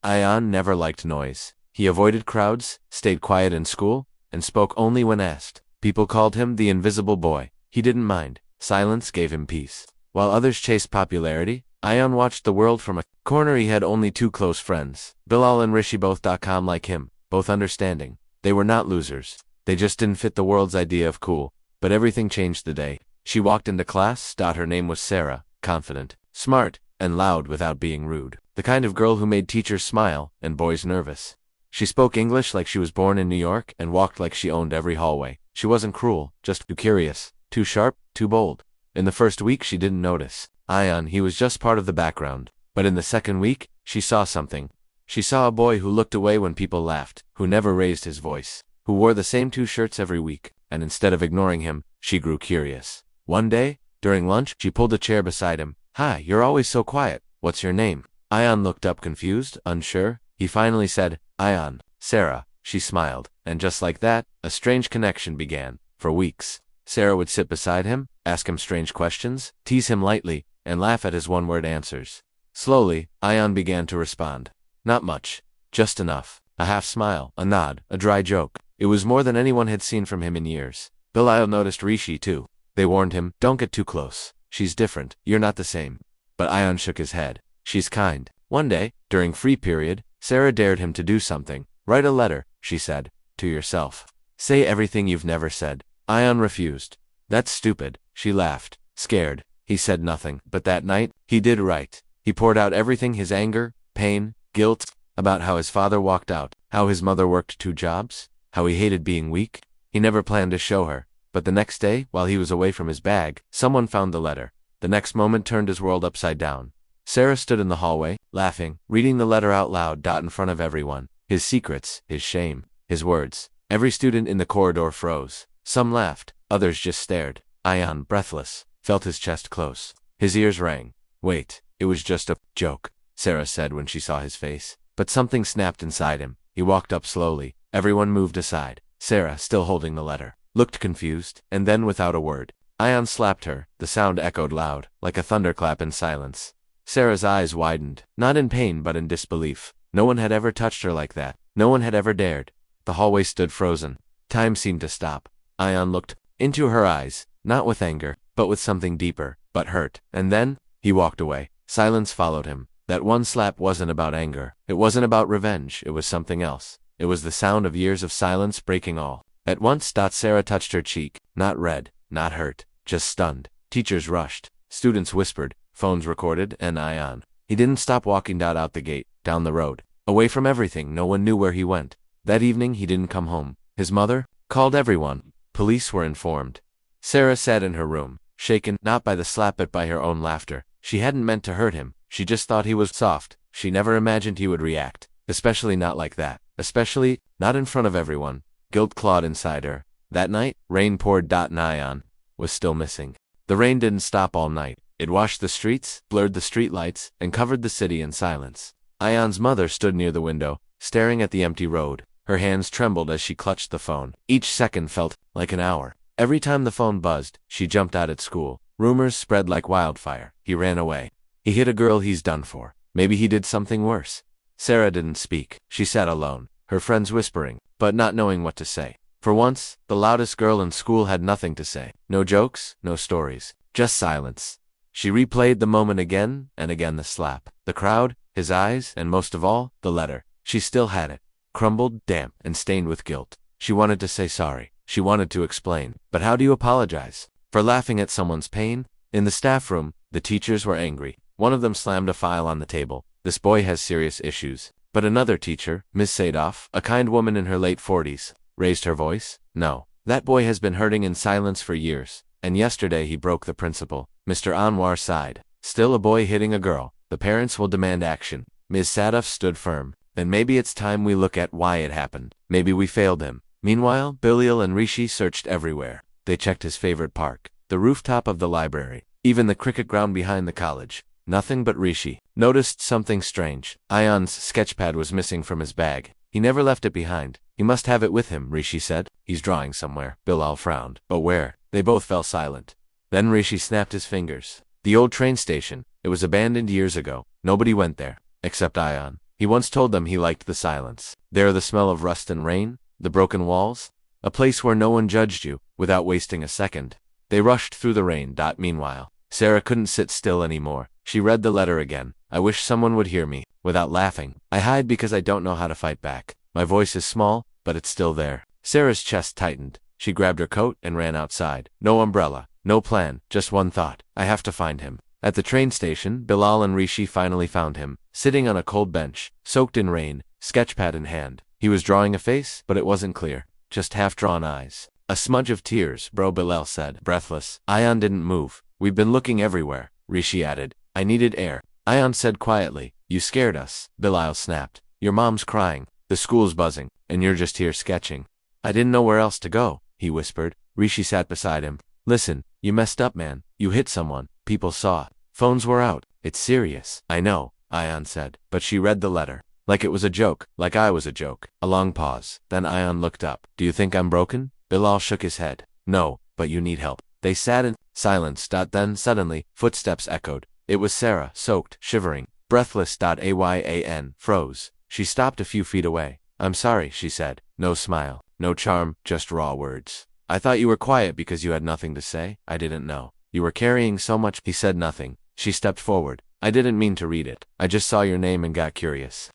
Ayan never liked noise. He avoided crowds, stayed quiet in school, and spoke only when asked. People called him the invisible boy. He didn't mind. Silence gave him peace. While others chased popularity, Ayan watched the world from a corner. He had only two close friends, Bilal and Rishi, both like him, both understanding. They were not losers. They just didn't fit the world's idea of cool. But everything changed the day she walked into class. Her name was Sarah, confident, smart, and loud without being rude. The kind of girl who made teachers smile and boys nervous. She spoke English like she was born in New York and walked like she owned every hallway. She wasn't cruel, just too curious, too sharp, too bold. In the first week she didn't notice Ayan. He was just part of the background. But in the second week, she saw something. She saw a boy who looked away when people laughed, who never raised his voice, who wore the same two shirts every week, and instead of ignoring him, she grew curious. One day, during lunch, she pulled a chair beside him. "Hi, you're always so quiet. What's your name?" Ayan looked up confused, unsure. He finally said, "Ayan." "Sarah." She smiled, and just like that, a strange connection began. For weeks, Sarah would sit beside him, ask him strange questions, tease him lightly, and laugh at his one-word answers. Slowly, Ayan began to respond. Not much, just enough. A half smile, a nod, a dry joke. It was more than anyone had seen from him in years. Bilal noticed Rishi too. They warned him, "Don't get too close. She's different. You're not the same." But Ayan shook his head. "She's kind." One day, during free period, Sarah dared him to do something. "Write a letter," she said, "to yourself. Say everything you've never said." Ayan refused. "That's stupid." She laughed, scared. He said nothing, but that night, he did write. He poured out everything, his anger, pain, guilt, about how his father walked out, how his mother worked 2 jobs, how he hated being weak. He never planned to show her. But the next day, while he was away from his bag, someone found the letter. The next moment turned his world upside down. Sarah stood in the hallway, laughing, reading the letter out loud, in front of everyone. His secrets, his shame, his words. Every student in the corridor froze. Some laughed, others just stared. Ayan, breathless, felt his chest close. His ears rang. "Wait, it was just a joke," Sarah said when she saw his face. But something snapped inside him. He walked up slowly. Everyone moved aside. Sarah, still holding the letter, looked confused, and then without a word, Ayan slapped her. The sound echoed loud, like a thunderclap in silence. Sarah's eyes widened, not in pain but in disbelief. No one had ever touched her like that. No one had ever dared. The hallway stood frozen. Time seemed to stop. Ayan looked into her eyes, not with anger, but with something deeper, but hurt. And then, he walked away. Silence followed him. That one slap wasn't about anger. It wasn't about revenge. It was something else. It was the sound of years of silence breaking all. At once, Sarah touched her cheek. Not red, not hurt, just stunned. Teachers rushed. Students whispered. Phones recorded, and Ayan. He didn't stop walking out the gate, down the road. Away from everything. No one knew where he went. That evening, he didn't come home. His mother called everyone. Police were informed. Sarah sat in her room, shaken, not by the slap but by her own laughter. She hadn't meant to hurt him. She just thought he was soft. She never imagined he would react. Especially not like that. Especially, not in front of everyone. Guilt clawed inside her. That night, rain poured. Ayan was still missing. The rain didn't stop all night. It washed the streets, blurred the streetlights, and covered the city in silence. Ayan's mother stood near the window, staring at the empty road. Her hands trembled as she clutched the phone. Each second felt like an hour. Every time the phone buzzed, she jumped out at school. Rumors spread like wildfire. He ran away. He hit a girl. He's done for. Maybe he did something worse. Sarah didn't speak. She sat alone, her friends whispering, but not knowing what to say. For once, the loudest girl in school had nothing to say. No jokes, no stories, just silence. She replayed the moment again and again, the slap, the crowd, his eyes, and most of all, the letter. She still had it, crumbled, damp, and stained with guilt. She wanted to say sorry. She wanted to explain. But how do you apologize? For laughing at someone's pain? In the staff room, the teachers were angry. One of them slammed a file on the table. "This boy has serious issues." But another teacher, Miss Sadoff, a kind woman in her late 40s, raised her voice. "No, that boy has been hurting in silence for years. And yesterday he broke the principal." Mr. Anwar sighed. "Still a boy hitting a girl. The parents will demand action." Ms. Sadoff stood firm. "Then maybe it's time we look at why it happened. Maybe we failed him." Meanwhile, Bilal and Rishi searched everywhere. They checked his favorite park, the rooftop of the library, even the cricket ground behind the college. Nothing, but Rishi noticed something strange. Ayan's sketchpad was missing from his bag. He never left it behind. "He must have it with him," Rishi said. "He's drawing somewhere." Bilal frowned. "But where?" They both fell silent. Then Rishi snapped his fingers. The old train station. It was abandoned years ago. Nobody went there, except Ayan. He once told them he liked the silence. There, the smell of rust and rain, the broken walls, a place where no one judged you, without wasting a second. They rushed through the rain. Meanwhile, Sarah couldn't sit still anymore. She read the letter again. I wish someone would hear me. Without laughing. I hide because I don't know how to fight back. My voice is small, but it's still there. Sarah's chest tightened. She grabbed her coat and ran outside. No umbrella, no plan, just one thought. I have to find him. At the train station, Bilal and Rishi finally found him, sitting on a cold bench, soaked in rain, sketchpad in hand. He was drawing a face, but it wasn't clear. Just half-drawn eyes. A smudge of tears, bro, Bilal said, breathless. Ayan didn't move. We've been looking everywhere, Rishi added. I needed air. Ayan said quietly. You scared us, Bilal snapped. Your mom's crying, the school's buzzing, and you're just here sketching. I didn't know where else to go, he whispered. Rishi sat beside him. Listen, you messed up, man. You hit someone. People saw. Phones were out. It's serious. I know, Ayan said. But she read the letter. Like it was a joke, like I was a joke. A long pause. Then Ayan looked up. Do you think I'm broken? Bilal shook his head. No, but you need help. They sat in silence. Then suddenly, footsteps echoed. It was Sarah, soaked, shivering, breathless. Ayan froze. She stopped a few feet away. I'm sorry, she said. No smile, no charm, just raw words. I thought you were quiet because you had nothing to say. I didn't know. You were carrying so much. He said nothing. She stepped forward. I didn't mean to read it. I just saw your name and got curious.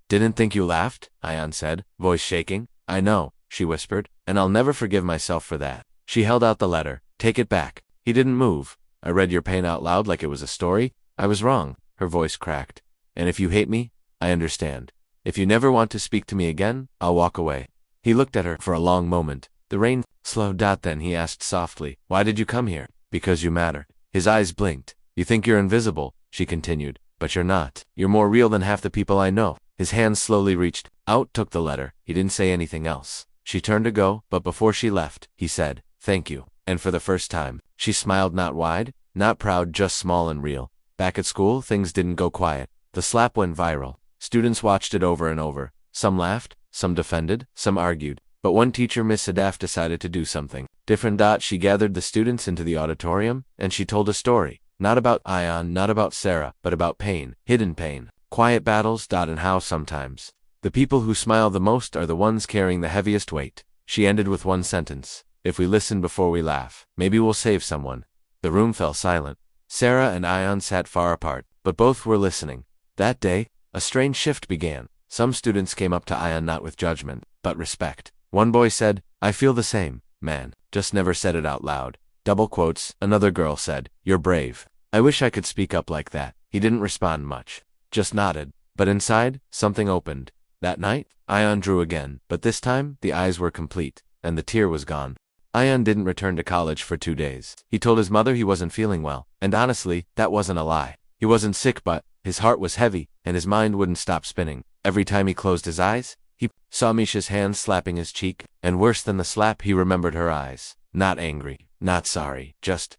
Didn't think you laughed, Ayan said, voice shaking. I know, she whispered, and I'll never forgive myself for that. She held out the letter. Take it back. He didn't move. I read your pain out loud like it was a story. I was wrong. Her voice cracked. And if you hate me, I understand. If you never want to speak to me again, I'll walk away. He looked at her for a long moment. The rain slowed. Then he asked softly, why did you come here? Because you matter. His eyes blinked. You think you're invisible, she continued, but you're not. You're more real than half the people I know. His hand slowly reached out, took the letter. He didn't say anything else. She turned to go, but before she left, he said, thank you. And for the first time, she smiled, not wide, not proud, just small and real. Back at school, things didn't go quiet. The slap went viral. Students watched it over and over. Some laughed, some defended, some argued. But one teacher, Miss Sadaf, decided to do something different. She gathered the students into the auditorium, and she told a story. Not about Ayan, not about Sarah, but about pain, hidden pain, quiet battles. And how sometimes the people who smile the most are the ones carrying the heaviest weight. She ended with one sentence. If we listen before we laugh, maybe we'll save someone. The room fell silent. Sarah and Ayan sat far apart, but both were listening. That day, a strange shift began. Some students came up to Ayan not with judgment, but respect. One boy said, I feel the same, man, just never said it out loud. Double quotes. Another girl said, you're brave. I wish I could speak up like that. He didn't respond much, just nodded. But inside, something opened. That night, Ayan drew again, but this time, the eyes were complete, and the tear was gone. Ayan didn't return to college for 2 days. He told his mother he wasn't feeling well, and honestly, that wasn't a lie. He wasn't sick, but his heart was heavy, and his mind wouldn't stop spinning. Every time he closed his eyes, he saw Misha's hand slapping his cheek, and worse than the slap, he remembered her eyes. Not angry, not sorry, just ...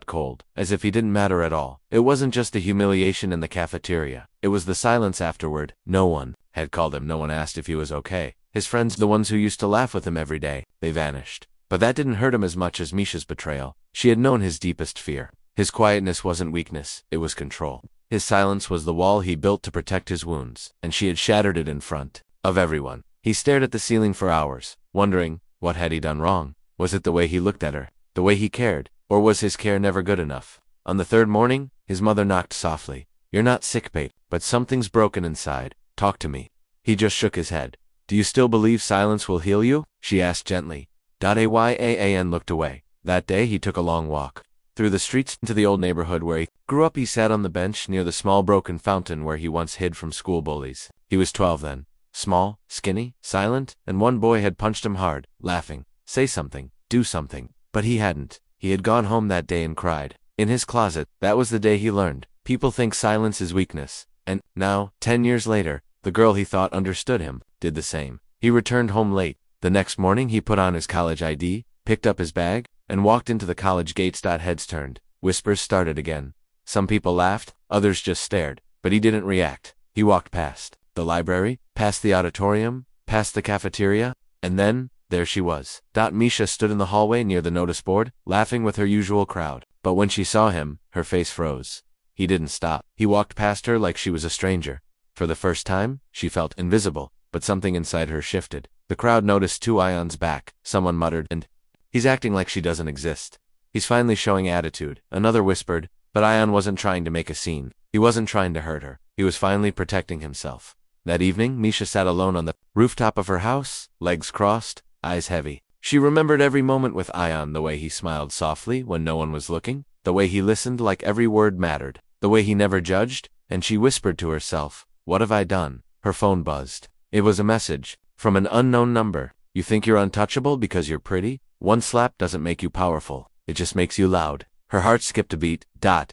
cold, as if he didn't matter at all. It wasn't just the humiliation in the cafeteria. It was the silence afterward. No one had called him. No one asked if he was okay. His friends, the ones who used to laugh with him every day, they vanished. But that didn't hurt him as much as Misha's betrayal. She had known his deepest fear. His quietness wasn't weakness, it was control. His silence was the wall he built to protect his wounds, and she had shattered it in front of everyone. He stared at the ceiling for hours, wondering, what had he done wrong? Was it the way he looked at her, the way he cared, or was his care never good enough? On the third morning, his mother knocked softly. You're not sick, Pate, but something's broken inside. Talk to me. He just shook his head. Do you still believe silence will heal you? She asked gently. Ayan looked away. That day he took a long walk. Through the streets into the old neighborhood where he grew up. He sat on the bench near the small broken fountain where he once hid from school bullies. He was 12 then. Small, skinny, silent, and one boy had punched him hard, laughing. Say something, do something. But he hadn't. He had gone home that day and cried. In his closet, that was the day he learned. People think silence is weakness. And now, 10 years later, the girl he thought understood him did the same. He returned home late. The next morning he put on his college ID, picked up his bag, and walked into the college gates. Heads turned. Whispers started again. Some people laughed, others just stared. But he didn't react. He walked past the library, past the auditorium, past the cafeteria, and then, there she was. Misha stood in the hallway near the notice board, laughing with her usual crowd. But when she saw him, her face froze. He didn't stop. He walked past her like she was a stranger. For the first time, she felt invisible, but something inside her shifted. The crowd noticed two Ion's back. Someone muttered, and he's acting like she doesn't exist. He's finally showing attitude. Another whispered, but Ion wasn't trying to make a scene. He wasn't trying to hurt her. He was finally protecting himself. That evening, Misha sat alone on the rooftop of her house, legs crossed, eyes heavy. She remembered every moment with Ion, the way he smiled softly when no one was looking, the way he listened like every word mattered, the way he never judged, and she whispered to herself, "What have I done?" Her phone buzzed. It was a message from an unknown number. "You think you're untouchable because you're pretty? One slap doesn't make you powerful. It just makes you loud." Her heart skipped a beat.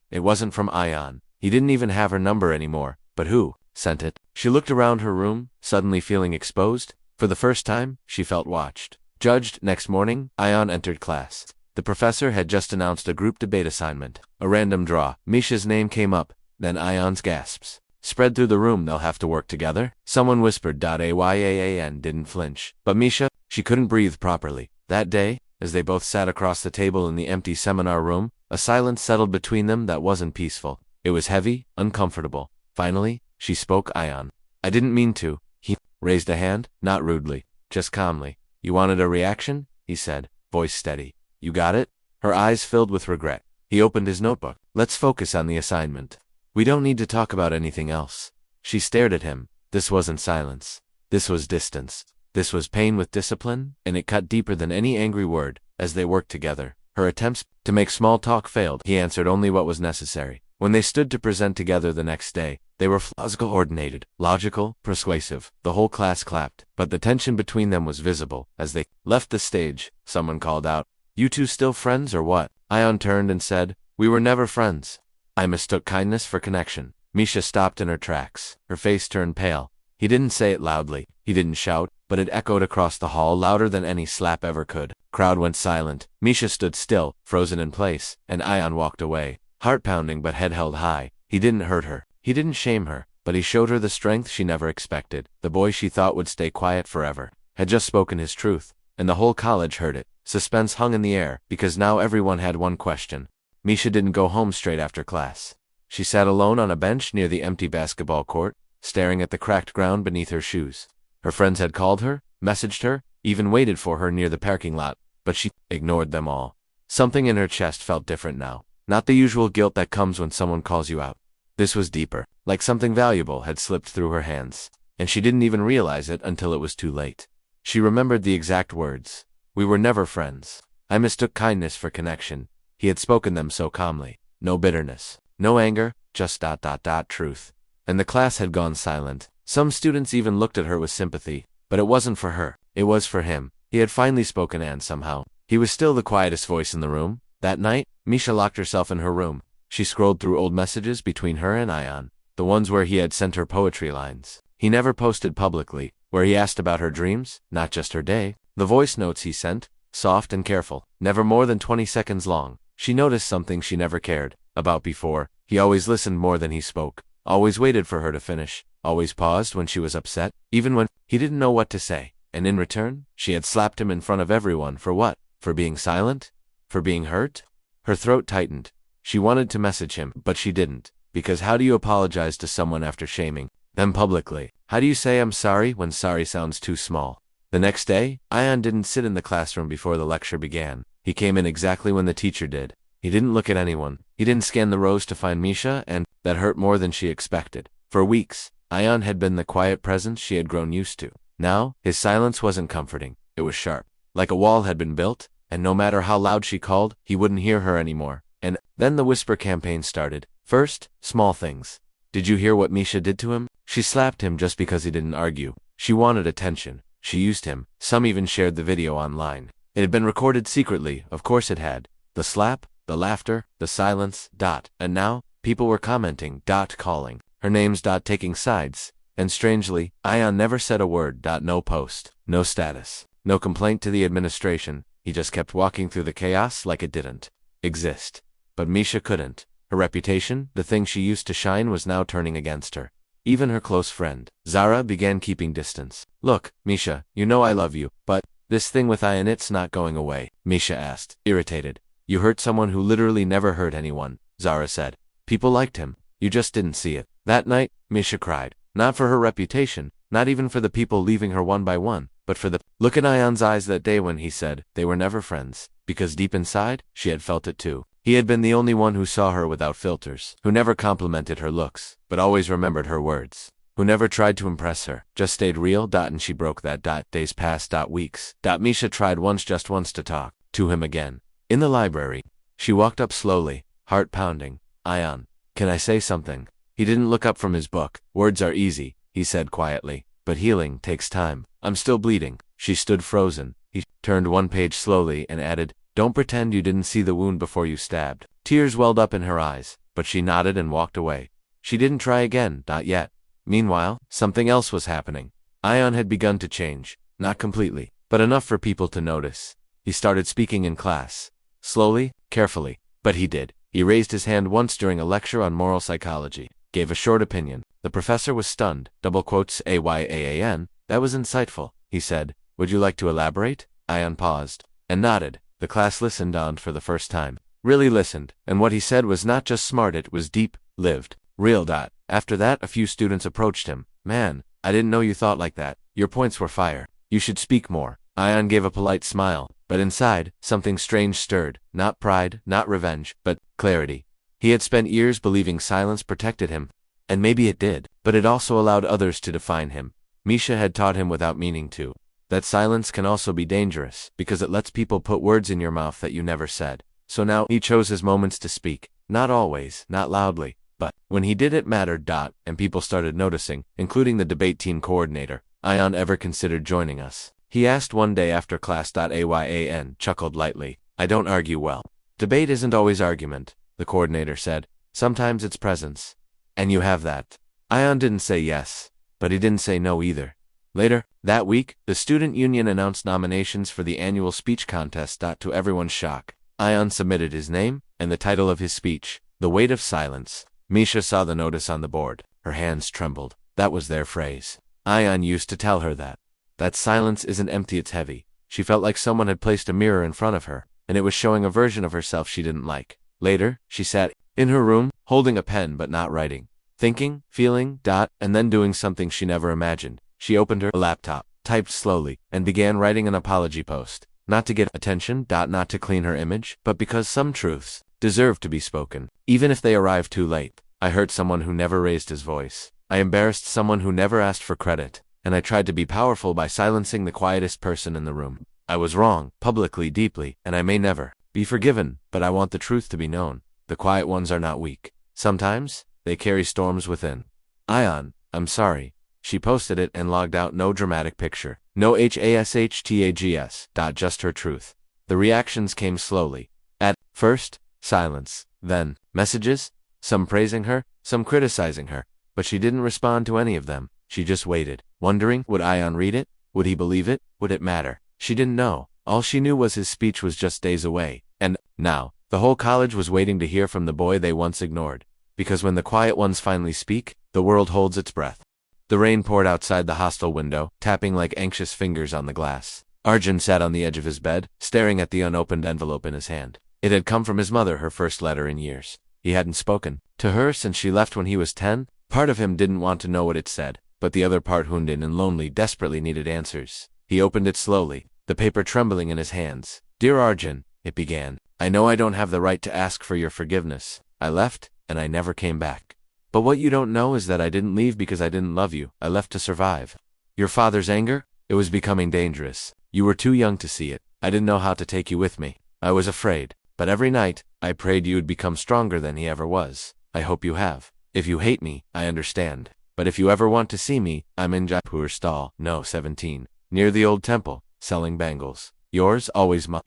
It wasn't from Ion. He didn't even have her number anymore. But who sent it? She looked around her room, suddenly feeling exposed. For the first time, she felt watched, judged. Next morning, Ion entered class. The professor had just announced a group debate assignment. A random draw. Misha's name came up, then Ion's gasps spread through the room. "They'll have to work together?" Someone whispered. Ayan didn't flinch. But Misha, she couldn't breathe properly. That day, as they both sat across the table in the empty seminar room, a silence settled between them that wasn't peaceful. It was heavy, uncomfortable. Finally, she spoke. "Ion, I didn't mean to." He raised a hand, not rudely, just calmly. "You wanted a reaction?" he said, voice steady. "You got it?" Her eyes filled with regret. He opened his notebook. "Let's focus on the assignment. We don't need to talk about anything else." She stared at him. This wasn't silence. This was distance. This was pain with discipline, and it cut deeper than any angry word. As they worked together, her attempts to make small talk failed. He answered only what was necessary. When they stood to present together the next day, they were coordinated, logical, persuasive. The whole class clapped, but the tension between them was visible. As they left the stage, someone called out, "You two still friends or what?" Ion turned and said, "We were never friends. I mistook kindness for connection." Misha stopped in her tracks. Her face turned pale. He didn't say it loudly. He didn't shout, but it echoed across the hall louder than any slap ever could. Crowd went silent. Misha stood still, frozen in place, and Ion walked away, heart pounding but head held high. He didn't hurt her. He didn't shame her, but he showed her the strength she never expected. The boy she thought would stay quiet forever had just spoken his truth, and the whole college heard it. Suspense hung in the air, because now everyone had one question. Misha didn't go home straight after class. She sat alone on a bench near the empty basketball court, staring at the cracked ground beneath her shoes. Her friends had called her, messaged her, even waited for her near the parking lot, but she ignored them all. Something in her chest felt different now. Not the usual guilt that comes when someone calls you out. This was deeper, like something valuable had slipped through her hands, and she didn't even realize it until it was too late. She remembered the exact words. "We were never friends. I mistook kindness for connection." He had spoken them so calmly. No bitterness, no anger, just truth. And the class had gone silent. Some students even looked at her with sympathy, but it wasn't for her. It was for him. He had finally spoken, and somehow, he was still the quietest voice in the room. That night, Misha locked herself in her room. She scrolled through old messages between her and Ion, the ones where he had sent her poetry lines he never posted publicly, where he asked about her dreams, not just her day. The voice notes he sent, soft and careful, never more than 20 seconds long. She noticed something she never cared about before. He always listened more than he spoke, always waited for her to finish, always paused when she was upset, even when he didn't know what to say. And in return, she had slapped him in front of everyone. For what? For being silent? For being hurt? Her throat tightened. She wanted to message him, but she didn't. Because how do you apologize to someone after shaming them publicly? How do you say "I'm sorry" when sorry sounds too small? The next day, Ion didn't sit in the classroom before the lecture began. He came in exactly when the teacher did. He didn't look at anyone. He didn't scan the rows to find Misha, and that hurt more than she expected. For weeks, Ion had been the quiet presence she had grown used to. Now, his silence wasn't comforting. It was sharp. Like a wall had been built, and no matter how loud she called, he wouldn't hear her anymore. And then the whisper campaign started. First, small things. "Did you hear what Misha did to him?" She slapped him just because he didn't argue. She wanted attention. She used him. Some even shared the video online. It had been recorded secretly, of course it had. The slap, the laughter, the silence, and now, people were commenting, calling her names, taking sides. And strangely, Ion never said a word, no post, no status, no complaint to the administration. He just kept walking through the chaos like it didn't exist. But Misha couldn't. Her reputation, the thing she used to shine, was now turning against her. Even her close friend, Zara, began keeping distance. "Look, Misha, you know I love you, but this thing with Ion, it's not going away," Misha asked, irritated. "You hurt someone who literally never hurt anyone," Zara said. "People liked him. You just didn't see it." That night, Misha cried. Not for her reputation, not even for the people leaving her one by one, but for the look in Ion's eyes that day when he said they were never friends, because deep inside, she had felt it too. He had been the only one who saw her without filters, who never complimented her looks, but always remembered her words, who never tried to impress her, just stayed real. And she broke that. Days passed. Weeks. Misha tried just once to talk to him again. In the library, she walked up slowly, heart pounding. Ion, can I say something? He didn't look up from his book. Words are easy, he said quietly, but healing takes time. I'm still bleeding. She stood frozen. He turned one page slowly and added, don't pretend you didn't see the wound before you stabbed. Tears welled up in her eyes, but she nodded and walked away. She didn't try again, not yet. Meanwhile, something else was happening. Ion had begun to change, not completely, but enough for people to notice. He started speaking in class. Slowly, carefully, but he did. He raised his hand once during a lecture on moral psychology, gave a short opinion. The professor was stunned, AYAAN, that was insightful, he said. Would you like to elaborate? Ion paused, and nodded. The class listened on for the first time. Really listened, and what he said was not just smart, it was deep, lived, real. After that, a few students approached him. Man, I didn't know you thought like that. Your points were fire. You should speak more. Ion gave a polite smile, but inside, something strange stirred. Not pride, not revenge, but clarity. He had spent years believing silence protected him, and maybe it did, but it also allowed others to define him. Misha had taught him without meaning to, that silence can also be dangerous, because it lets people put words in your mouth that you never said. So now, he chose his moments to speak. Not always, not loudly, but when he did it mattered. And people started noticing, including the debate team coordinator. Ion ever considered joining us? He asked one day after class. Ayan chuckled lightly. I don't argue well. Debate isn't always argument, the coordinator said. Sometimes it's presence. And you have that. Ion didn't say yes, but he didn't say no either. Later, that week, the student union announced nominations for the annual speech contest. To everyone's shock, Ion submitted his name and the title of his speech, The Weight of Silence. Misha saw the notice on the board. Her hands trembled. That was their phrase. Ion used to tell her that silence isn't empty, it's heavy. She felt like someone had placed a mirror in front of her, and it was showing a version of herself she didn't like. Later, she sat in her room, holding a pen but not writing, thinking, feeling, and then doing something she never imagined. She opened her laptop, typed slowly, and began writing an apology post. Not to get attention, not to clean her image, but because some truths deserve to be spoken, even if they arrive too late. I hurt someone who never raised his voice. I embarrassed someone who never asked for credit, and I tried to be powerful by silencing the quietest person in the room. I was wrong, publicly, deeply, and I may never be forgiven, but I want the truth to be known. The quiet ones are not weak. Sometimes, they carry storms within. Ion, I'm sorry. She posted it and logged out. No dramatic picture. No hashtags. Just her truth. The reactions came slowly. At first, silence. Then, messages. Some praising her, some criticizing her. But she didn't respond to any of them. She just waited, wondering, would Ion read it? Would he believe it? Would it matter? She didn't know. All she knew was his speech was just days away. And, now, the whole college was waiting to hear from the boy they once ignored. Because when the quiet ones finally speak, the world holds its breath. The rain poured outside the hostel window, tapping like anxious fingers on the glass. Arjun sat on the edge of his bed, staring at the unopened envelope in his hand. It had come from his mother, her first letter in years. He hadn't spoken to her since she left when he was 10. Part of him didn't want to know what it said, but the other part, wounded and lonely, desperately needed answers. He opened it slowly, the paper trembling in his hands. Dear Arjun, it began. I know I don't have the right to ask for your forgiveness. I left, and I never came back. But what you don't know is that I didn't leave because I didn't love you. I left to survive. Your father's anger? It was becoming dangerous. You were too young to see it. I didn't know how to take you with me. I was afraid. But every night, I prayed you would become stronger than he ever was. I hope you have. If you hate me, I understand. But if you ever want to see me, I'm in Jaipur stall, no 17, near the old temple, selling bangles. Yours, always Ma.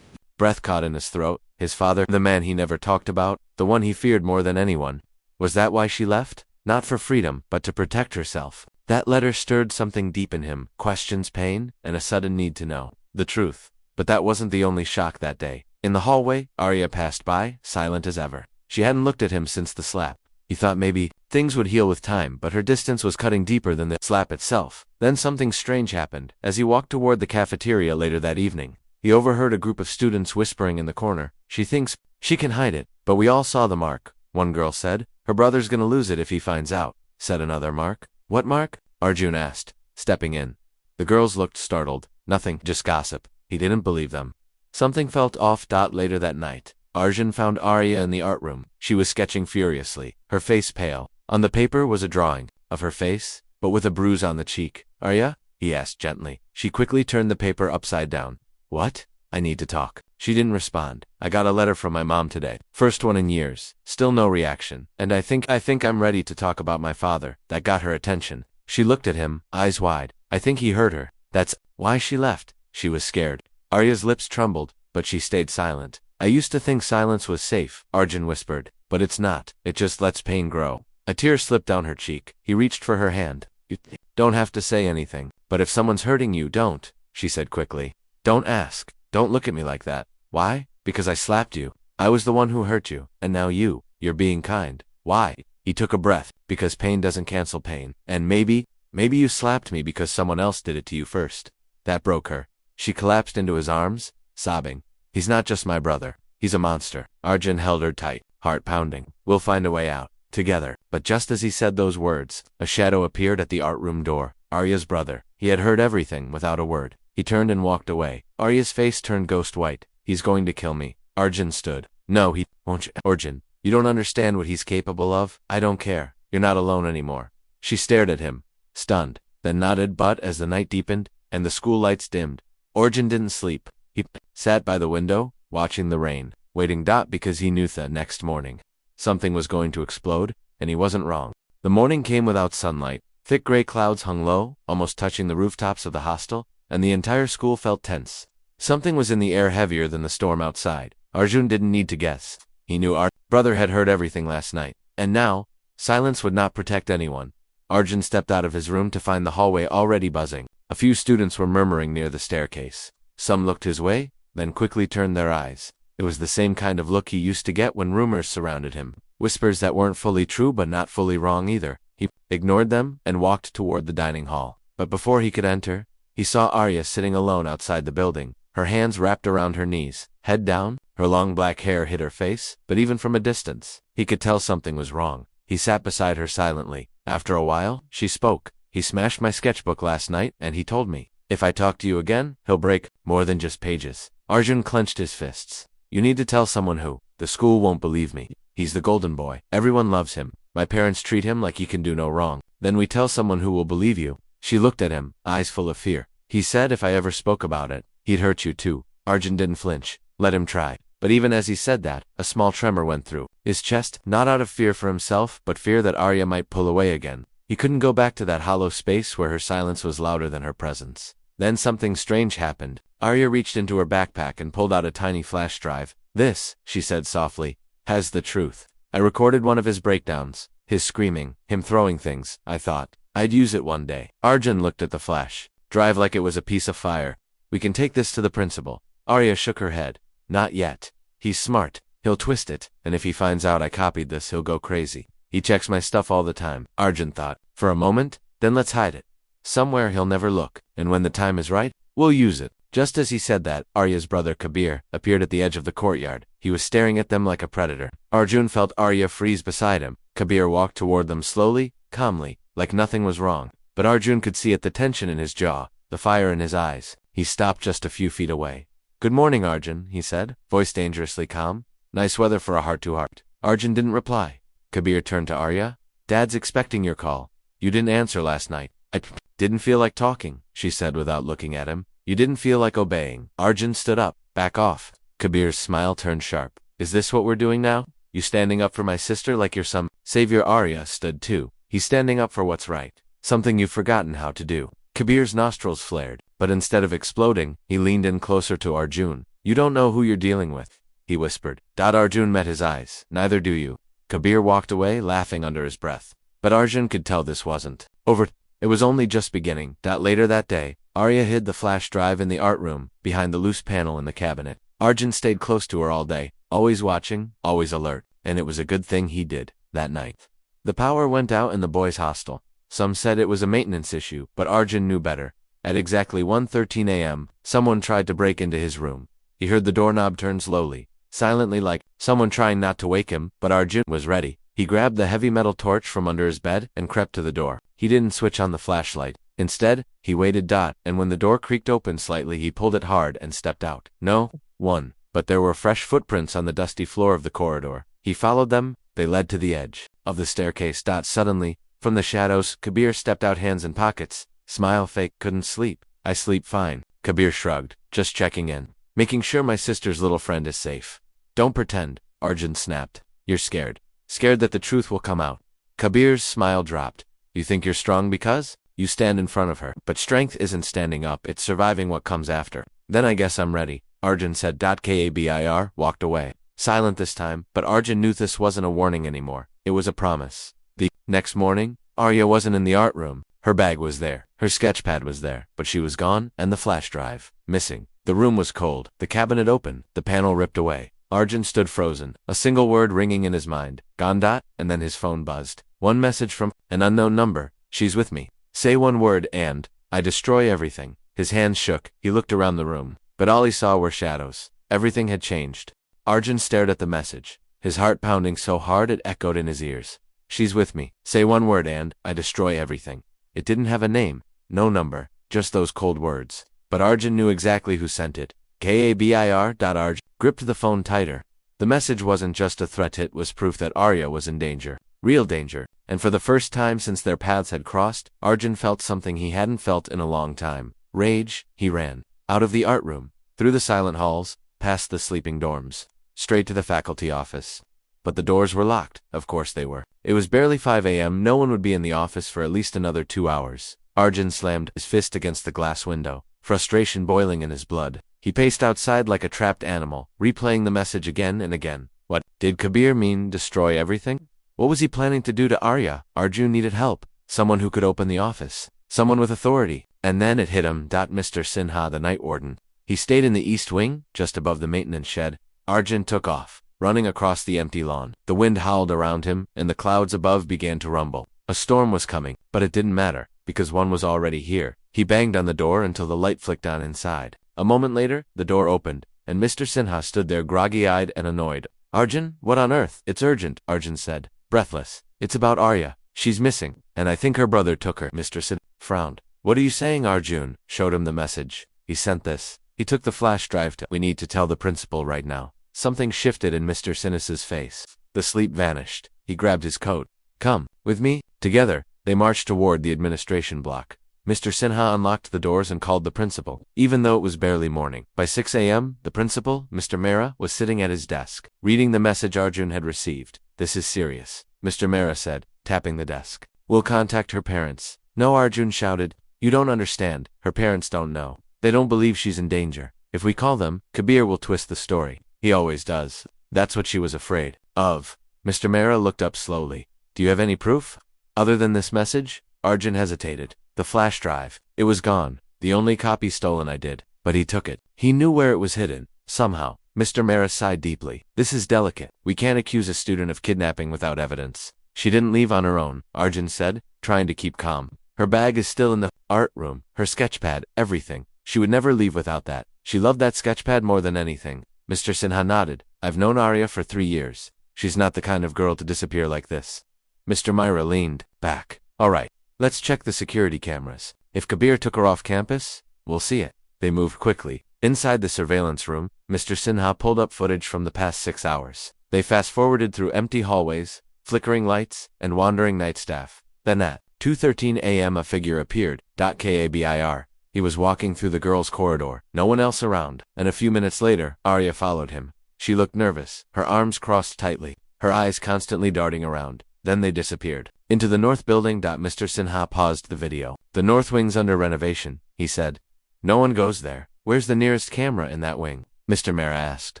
Breath caught in his throat. His father, the man he never talked about, the one he feared more than anyone. Was that why she left? Not for freedom, but to protect herself. That letter stirred something deep in him, questions, pain, and a sudden need to know the truth. But that wasn't the only shock that day. In the hallway, Arya passed by, silent as ever. She hadn't looked at him since the slap. He thought maybe things would heal with time, but her distance was cutting deeper than the slap itself. Then something strange happened. As he walked toward the cafeteria later that evening, he overheard a group of students whispering in the corner. She thinks she can hide it, but we all saw the mark, one girl said. Her brother's gonna lose it if he finds out, said another. Mark? What, Mark? Arjun asked, stepping in. The girls looked startled. Nothing, just gossip. He didn't believe them. Something felt off. Later that night, Arjun found Arya in the art room. She was sketching furiously, her face pale. On the paper was a drawing of her face, but with a bruise on the cheek. Arya? He asked gently. She quickly turned the paper upside down. What? I need to talk. She didn't respond. I got a letter from my mom today. First one in years. Still no reaction. And I think I'm ready to talk about my father. That got her attention. She looked at him, eyes wide. I think he heard her. That's why she left. She was scared. Arya's lips trembled, but she stayed silent. I used to think silence was safe, Arjun whispered. But it's not. It just lets pain grow. A tear slipped down her cheek. He reached for her hand. You don't have to say anything. But if someone's hurting you, don't, she said quickly. Don't ask. Don't look at me like that. Why? Because I slapped you. I was the one who hurt you, and now you're being kind. Why? He took a breath. Because pain doesn't cancel pain. And maybe you slapped me because someone else did it to you first. That broke her. She collapsed into his arms, sobbing. He's not just my brother. He's a monster. Arjun held her tight, heart pounding. We'll find a way out. Together. But just as he said those words, a shadow appeared at the art room door. Arya's brother. He had heard everything without a word. He turned and walked away. Arya's face turned ghost white. He's going to kill me. Arjun stood. No, he won't. Arjun, you don't understand what he's capable of. I don't care. You're not alone anymore. She stared at him, stunned, then nodded. But as the night deepened and the school lights dimmed, Arjun didn't sleep. He sat by the window, watching the rain, waiting. Because he knew the next morning something was going to explode, and he wasn't wrong. The morning came without sunlight. Thick gray clouds hung low, almost touching the rooftops of the hostel, and the entire school felt tense. Something was in the air, heavier than the storm outside. Arjun didn't need to guess. He knew Arjun's brother had heard everything last night, and now, silence would not protect anyone. Arjun stepped out of his room to find the hallway already buzzing. A few students were murmuring near the staircase. Some looked his way, then quickly turned their eyes. It was the same kind of look he used to get when rumors surrounded him. Whispers that weren't fully true but not fully wrong either. He ignored them and walked toward the dining hall. But before he could enter, he saw Arya sitting alone outside the building, her hands wrapped around her knees, head down. Her long black hair hid her face, but even from a distance, he could tell something was wrong. He sat beside her silently. After a while, she spoke. He smashed my sketchbook last night, and he told me, if I talk to you again, he'll break more than just pages. Arjun clenched his fists. You need to tell someone who. The school won't believe me. He's the golden boy. Everyone loves him. My parents treat him like he can do no wrong. Then we tell someone who will believe you. She looked at him, eyes full of fear. He said if I ever spoke about it, he'd hurt you too. Arjun didn't flinch. Let him try. But even as he said that, a small tremor went through his chest, not out of fear for himself, but fear that Arya might pull away again. He couldn't go back to that hollow space where her silence was louder than her presence. Then something strange happened. Arya reached into her backpack and pulled out a tiny flash drive. This, she said softly, has the truth. I recorded one of his breakdowns, his screaming, him throwing things. I thought I'd use it one day. Arjun looked at the flash drive like it was a piece of fire. We can take this to the principal. Arya shook her head. Not yet. He's smart. He'll twist it, and if he finds out I copied this, he'll go crazy. He checks my stuff all the time, Arjun thought. For a moment, then let's hide it. Somewhere he'll never look, and when the time is right, we'll use it. Just as he said that, Arya's brother Kabir appeared at the edge of the courtyard. He was staring at them like a predator. Arjun felt Arya freeze beside him. Kabir walked toward them slowly, calmly, like nothing was wrong. But Arjun could see it, the tension in his jaw, the fire in his eyes. He stopped just a few feet away. Good morning, Arjun, he said, voice dangerously calm. Nice weather for a heart-to-heart. Arjun didn't reply. Kabir turned to Arya. Dad's expecting your call. You didn't answer last night. I didn't feel like talking, she said without looking at him. You didn't feel like obeying. Arjun stood up. Back off. Kabir's smile turned sharp. Is this what we're doing now? You standing up for my sister like you're some savior? Arya stood too. He's standing up for what's right. Something you've forgotten how to do. Kabir's nostrils flared, but instead of exploding, he leaned in closer to Arjun. You don't know who you're dealing with, he whispered. Arjun met his eyes. Neither do you. Kabir walked away, laughing under his breath. But Arjun could tell this wasn't over. It was only just beginning. Later that day, Arya hid the flash drive in the art room, behind the loose panel in the cabinet. Arjun stayed close to her all day, always watching, always alert, and it was a good thing he did, that night. The power went out in the boys' hostel. Some said it was a maintenance issue, but Arjun knew better. At exactly 1:13 a.m., someone tried to break into his room. He heard the doorknob turn slowly, silently, like someone trying not to wake him, but Arjun was ready. He grabbed the heavy metal torch from under his bed and crept to the door. He didn't switch on the flashlight. Instead, he waited. And when the door creaked open slightly, he pulled it hard and stepped out. No one. But there were fresh footprints on the dusty floor of the corridor. He followed them. They led to the edge of the staircase. Suddenly, from the shadows, Kabir stepped out, hands in pockets. Smile fake. Couldn't sleep. I sleep fine. Kabir shrugged. Just checking in. Making sure my sister's little friend is safe. Don't pretend, Arjun snapped. You're scared. Scared that the truth will come out. Kabir's smile dropped. You think you're strong because you stand in front of her. But strength isn't standing up, it's surviving what comes after. Then I guess I'm ready, Arjun said. Kabir walked away. Silent this time, but Arjun knew this wasn't a warning anymore. It was a promise. The next morning, Arya wasn't in the art room. Her bag was there. Her sketchpad was there. But she was gone, and the flash drive missing. The room was cold. The cabinet open. The panel ripped away. Arjun stood frozen, a single word ringing in his mind. Gone. And then his phone buzzed. One message from an unknown number. She's with me. Say one word and I destroy everything. His hands shook. He looked around the room, but all he saw were shadows. Everything had changed. Arjun stared at the message, his heart pounding so hard it echoed in his ears. She's with me. Say one word and I destroy everything. It didn't have a name, no number, just those cold words. But Arjun knew exactly who sent it. Kabir. Arjun gripped the phone tighter. The message wasn't just a threat, it was proof that Arya was in danger. Real danger. And for the first time since their paths had crossed, Arjun felt something he hadn't felt in a long time. Rage. He ran. Out of the art room. Through the silent halls. Past the sleeping dorms. Straight to the faculty office. But the doors were locked. Of course they were. It was barely 5 a.m. No one would be in the office for at least another 2 hours. Arjun slammed his fist against the glass window, frustration boiling in his blood. He paced outside like a trapped animal, replaying the message again and again. What did Kabir mean? Destroy everything? What was he planning to do to Arya? Arjun needed help. Someone who could open the office. Someone with authority. And then it hit him. Mr. Sinha, the night warden. He stayed in the east wing, just above the maintenance shed. Arjun took off, running across the empty lawn. The wind howled around him, and the clouds above began to rumble. A storm was coming, but it didn't matter, because one was already here. He banged on the door until the light flicked on inside. A moment later, the door opened, and Mr. Sinha stood there groggy-eyed and annoyed. Arjun, what on earth? It's urgent, Arjun said, breathless. It's about Arya. She's missing, and I think her brother took her. Mr. Sinha frowned. What are you saying? Arjun showed him the message. He sent this. He took the flash drive to. We need to tell the principal right now. Something shifted in Mr. Sinha's face. The sleep vanished. He grabbed his coat. Come with me. Together, they marched toward the administration block. Mr. Sinha unlocked the doors and called the principal, even though it was barely morning. By 6 a.m., the principal, Mr. Mehra, was sitting at his desk, reading the message Arjun had received. This is serious, Mr. Mehra said, tapping the desk. We'll contact her parents. No, Arjun shouted. You don't understand. Her parents don't know. They don't believe she's in danger. If we call them, Kabir will twist the story. He always does. That's what she was afraid of. Mr. Mehra looked up slowly. Do you have any proof? Other than this message? Arjun hesitated. The flash drive. It was gone. The only copy stolen. I did. But he took it. He knew where it was hidden. Somehow. Mr. Mehra sighed deeply. This is delicate. We can't accuse a student of kidnapping without evidence. She didn't leave on her own, Arjun said, trying to keep calm. Her bag is still in the art room. Her sketchpad, everything. She would never leave without that. She loved that sketchpad more than anything. Mr. Sinha nodded. I've known Arya for 3 years. She's not the kind of girl to disappear like this. Mr. Mehra leaned back. All right. Let's check the security cameras. If Kabir took her off campus, we'll see it. They moved quickly. Inside the surveillance room, Mr. Sinha pulled up footage from the past 6 hours. They fast-forwarded through empty hallways, flickering lights, and wandering night staff. Then at 2:13 a.m. a figure appeared. Kabir. He was walking through the girls' corridor, no one else around, and a few minutes later, Arya followed him. She looked nervous, her arms crossed tightly, her eyes constantly darting around. Then they disappeared. Into the north building. Mr. Sinha paused the video. The north wing's under renovation, he said. No one goes there. Where's the nearest camera in that wing? Mr. Mehra asked.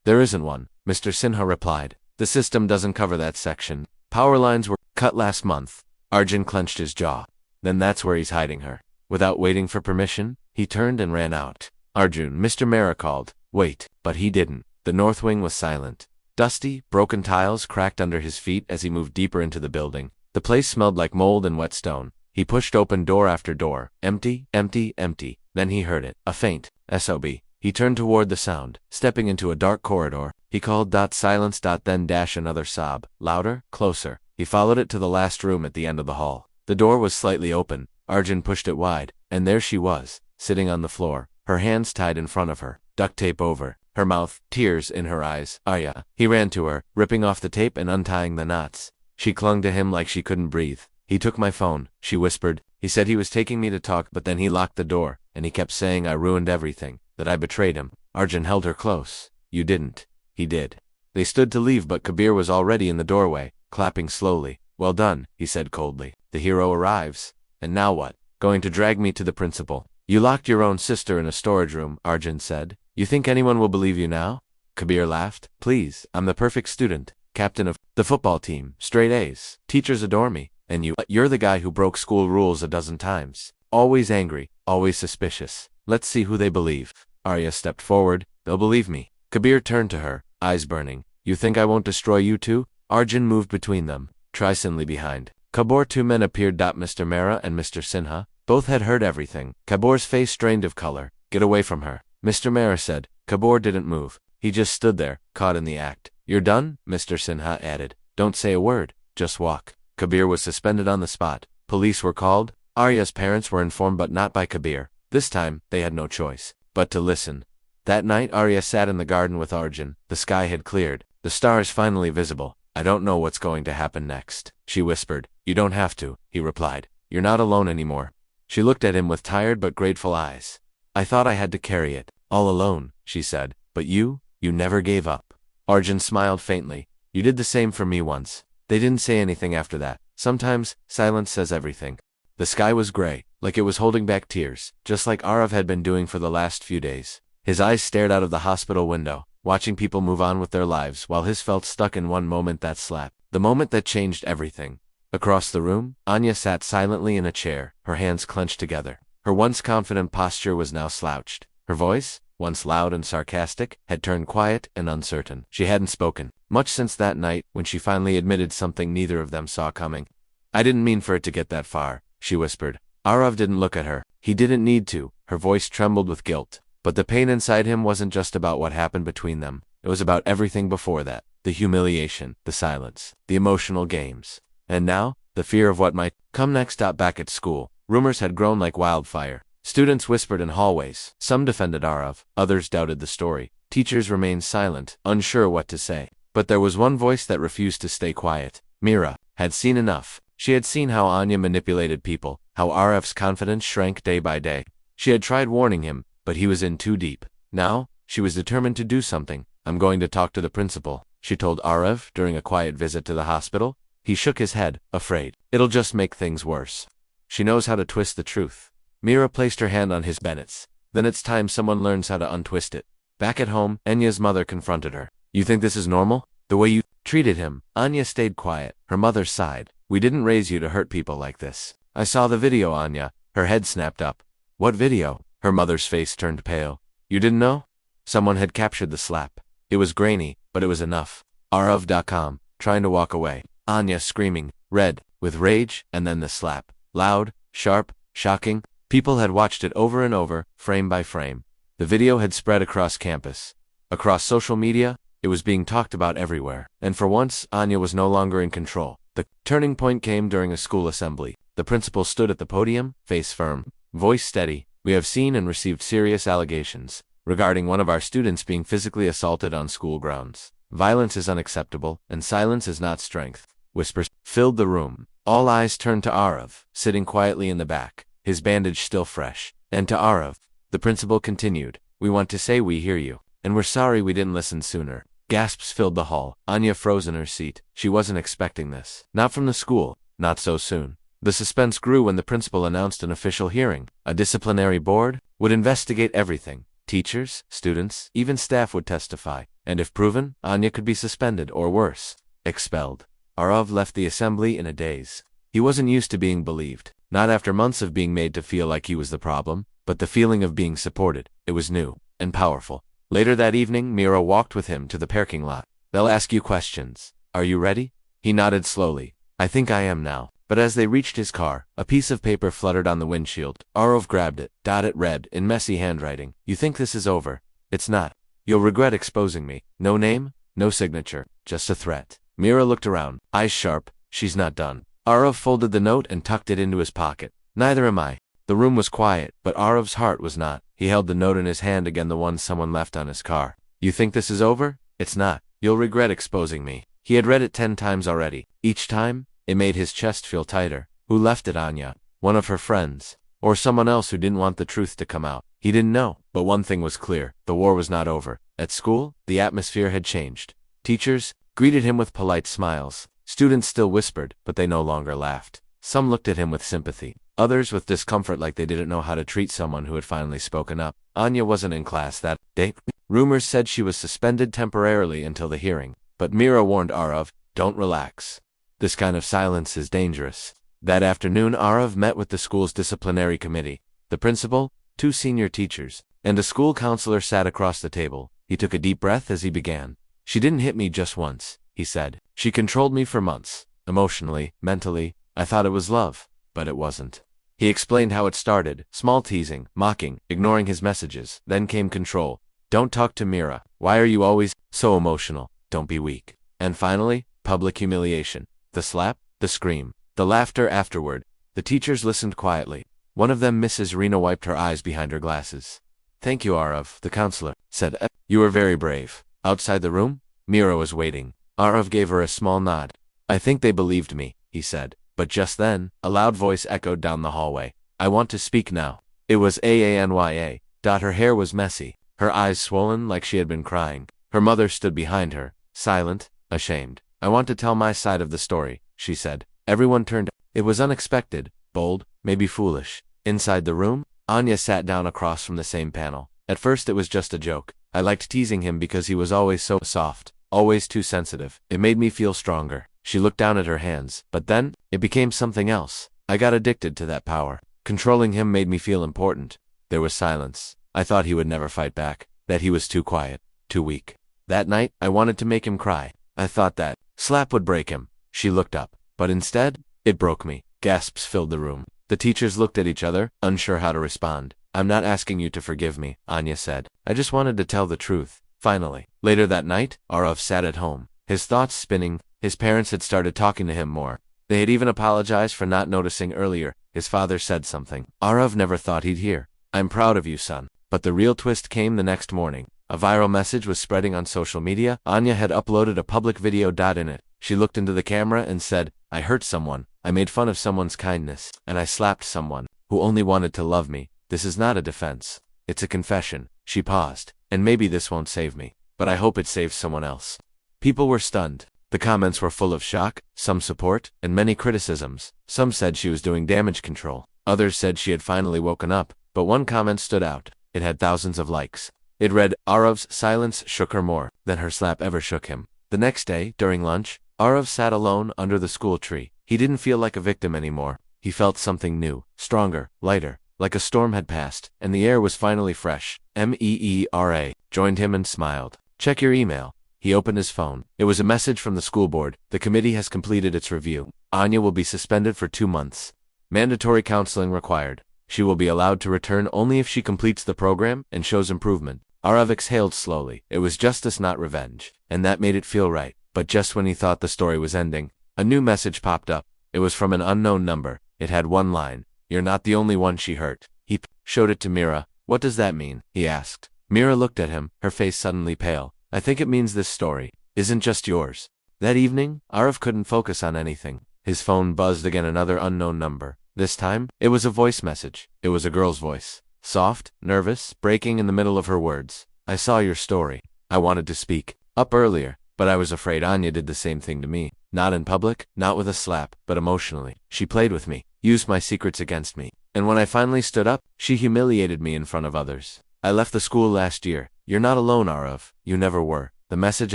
There isn't one, Mr. Sinha replied. The system doesn't cover that section. Power lines were cut last month. Arjun clenched his jaw. Then that's where he's hiding her. Without waiting for permission, he turned and ran out. Arjun, Mr. Mehra called. Wait, but he didn't. The north wing was silent. Dusty, broken tiles cracked under his feet as he moved deeper into the building. The place smelled like mold and wet stone. He pushed open door after door. Empty, empty, empty. Then he heard it. A faint SOB. He turned toward the sound, stepping into a dark corridor. He called. Silence. Then another sob. Louder, closer. He followed it to the last room at the end of the hall. The door was slightly open. Arjun pushed it wide, and there she was, sitting on the floor, her hands tied in front of her, duct tape over her mouth, tears in her eyes. Arya. He ran to her, ripping off the tape and untying the knots. She clung to him like she couldn't breathe. He took my phone, she whispered. He said he was taking me to talk, but then he locked the door, and he kept saying I ruined everything, that I betrayed him. Arjun held her close. You didn't. He did. They stood to leave, but Kabir was already in the doorway, clapping slowly. Well done, he said coldly. The hero arrives. And now what? Going to drag me to the principal. You locked your own sister in a storage room, Arjun said. You think anyone will believe you now? Kabir laughed. Please, I'm the perfect student, captain of the football team, straight A's. Teachers adore me. And you're the guy who broke school rules a dozen times. Always angry, always suspicious. Let's see who they believe. Arya stepped forward. They'll believe me. Kabir turned to her, eyes burning. You think I won't destroy you too? Arjun moved between them, Trisinli behind. Kabir. Two men appeared. Mr. Mehra and Mr. Sinha. Both had heard everything. Kabir's face strained of color. Get away from her, Mr. Mehra said. Kabir didn't move. He just stood there, caught in the act. You're done? Mr. Sinha added. Don't say a word, just walk. Kabir was suspended on the spot. Police were called. Arya's parents were informed, but not by Kabir. This time, they had no choice but to listen. That night, Arya sat in the garden with Arjun. The sky had cleared. The stars finally visible. I don't know what's going to happen next, she whispered. You don't have to, he replied. You're not alone anymore. She looked at him with tired but grateful eyes. I thought I had to carry it all alone, she said. But you never gave up. Arjun smiled faintly. You did the same for me once. They didn't say anything after that. Sometimes, silence says everything. The sky was gray, like it was holding back tears, just like Arav had been doing for the last few days. His eyes stared out of the hospital window, watching people move on with their lives, while his felt stuck in one moment that slap. The moment that changed everything. Across the room, Anya sat silently in a chair, her hands clenched together. Her once confident posture was now slouched. Her voice, once loud and sarcastic, had turned quiet and uncertain. She hadn't spoken much since that night when she finally admitted something neither of them saw coming. I didn't mean for it to get that far, she whispered. Arav didn't look at her. He didn't need to. Her voice trembled with guilt. But the pain inside him wasn't just about what happened between them. It was about everything before that. The humiliation, the silence, the emotional games. And now, the fear of what might come next. Back at school, rumors had grown like wildfire. Students whispered in hallways. Some defended Arav, others doubted the story. Teachers remained silent, unsure what to say. But there was one voice that refused to stay quiet. Mira had seen enough. She had seen how Anya manipulated people, how Arav's confidence shrank day by day. She had tried warning him, but he was in too deep. Now, she was determined to do something. I'm going to talk to the principal, she told Arav during a quiet visit to the hospital. He shook his head, afraid. It'll just make things worse. She knows how to twist the truth. Mira placed her hand on his Bennett's. Then it's time someone learns how to untwist it. Back at home, Anya's mother confronted her. You think this is normal? The way you treated him? Anya stayed quiet. Her mother sighed. We didn't raise you to hurt people like this. I saw the video, Anya. Her head snapped up. What video? Her mother's face turned pale. You didn't know? Someone had captured the slap. It was grainy, but it was enough. Arav.com, trying to walk away. Anya screaming, red, with rage, and then the slap. Loud, sharp, shocking. People had watched it over and over, frame by frame. The video had spread across campus. Across social media, it was being talked about everywhere. And for once, Anya was no longer in control. The turning point came during a school assembly. The principal stood at the podium, face firm, voice steady. We have seen and received serious allegations regarding one of our students being physically assaulted on school grounds. Violence is unacceptable, and silence is not strength. Whispers filled the room. All eyes turned to Arav, sitting quietly in the back, his bandage still fresh. And to Arav, the principal continued, we want to say we hear you, and we're sorry we didn't listen sooner. Gasps filled the hall. Anya froze in her seat. She wasn't expecting this. Not from the school. Not so soon. The suspense grew when the principal announced an official hearing. A disciplinary board would investigate everything. Teachers, students, even staff would testify. And if proven, Anya could be suspended or worse, expelled. Arav left the assembly in a daze. He wasn't used to being believed. Not after months of being made to feel like he was the problem, but the feeling of being supported. It was new and powerful. Later that evening, Mira walked with him to the parking lot. They'll ask you questions. Are you ready? He nodded slowly. I think I am now. But as they reached his car, a piece of paper fluttered on the windshield. Arav grabbed it. It read, in messy handwriting. You think this is over? It's not. You'll regret exposing me. No name, no signature, just a threat. Mira looked around, eyes sharp. She's not done. Arav folded the note and tucked it into his pocket. Neither am I. The room was quiet, but Arav's heart was not. He held the note in his hand again, the one someone left on his car. You think this is over? It's not. You'll regret exposing me. He had read it 10 times already. Each time, it made his chest feel tighter. Who left it, Anya? One of her friends? Or someone else who didn't want the truth to come out? He didn't know. But one thing was clear. The war was not over. At school, the atmosphere had changed. Teachers greeted him with polite smiles. Students still whispered, but they no longer laughed. Some looked at him with sympathy. Others with discomfort, like they didn't know how to treat someone who had finally spoken up. Anya wasn't in class that day. Rumors said she was suspended temporarily until the hearing. But Mira warned Arav, don't relax. This kind of silence is dangerous. That afternoon, Arav met with the school's disciplinary committee. The principal, 2 senior teachers, and a school counselor sat across the table. He took a deep breath as he began. She didn't hit me just once, he said. She controlled me for months. Emotionally, mentally. I thought it was love, but it wasn't. He explained how it started. Small teasing, mocking, ignoring his messages. Then came control. Don't talk to Mira. Why are you always so emotional? Don't be weak. And finally, public humiliation. The slap, the scream, the laughter afterward. The teachers listened quietly. One of them, Mrs. Rena, wiped her eyes behind her glasses. Thank you, Arav, the counselor said. You were very brave. Outside the room, Mira was waiting. Arav gave her a small nod. I think they believed me, he said. But just then, a loud voice echoed down the hallway. I want to speak now. It was Anya. Her hair was messy, her eyes swollen like she had been crying. Her mother stood behind her, silent, ashamed. I want to tell my side of the story, she said. Everyone turned. It was unexpected, bold, maybe foolish. Inside the room, Anya sat down across from the same panel. At first it was just a joke. I liked teasing him because he was always so soft, always too sensitive. It made me feel stronger. She looked down at her hands, but then, it became something else. I got addicted to that power. Controlling him made me feel important. There was silence. I thought he would never fight back, that he was too quiet, too weak. That night, I wanted to make him cry. I thought that slap would break him. She looked up, but instead, it broke me. Gasps filled the room. The teachers looked at each other, unsure how to respond. I'm not asking you to forgive me, Anya said. I just wanted to tell the truth. Finally. Later that night, Arav sat at home, his thoughts spinning. His parents had started talking to him more. They had even apologized for not noticing earlier. His father said something Arav never thought he'd hear. I'm proud of you, son. But the real twist came the next morning. A viral message was spreading on social media. Anya had uploaded a public video. In it, she looked into the camera and said, I hurt someone. I made fun of someone's kindness. And I slapped someone who only wanted to love me. This is not a defense. It's a confession. She paused. And maybe this won't save me, but I hope it saves someone else. People were stunned. The comments were full of shock, some support, and many criticisms. Some said she was doing damage control. Others said she had finally woken up. But one comment stood out. It had thousands of likes. It read, Arav's silence shook her more than her slap ever shook him. The next day, during lunch, Arav sat alone under the school tree. He didn't feel like a victim anymore. He felt something new, stronger, lighter, like a storm had passed, and the air was finally fresh. Mera joined him and smiled. Check your email. He opened his phone. It was a message from the school board. The committee has completed its review. Anya will be suspended for 2 months. Mandatory counseling required. She will be allowed to return only if she completes the program and shows improvement. Arav exhaled slowly. It was justice, not revenge. And that made it feel right. But just when he thought the story was ending, a new message popped up. It was from an unknown number. It had one line. You're not the only one she hurt. He showed it to Mira. What does that mean? He asked. Mira looked at him, her face suddenly pale. I think it means this story isn't just yours. That evening, Arav couldn't focus on anything. His phone buzzed again, another unknown number. This time, it was a voice message. It was a girl's voice. Soft, nervous, breaking in the middle of her words. I saw your story. I wanted to speak up earlier, but I was afraid Anya did the same thing to me. Not in public, not with a slap, but emotionally. She played with me, used my secrets against me. And when I finally stood up, she humiliated me in front of others. I left the school last year. You're not alone, Arav. You never were. The message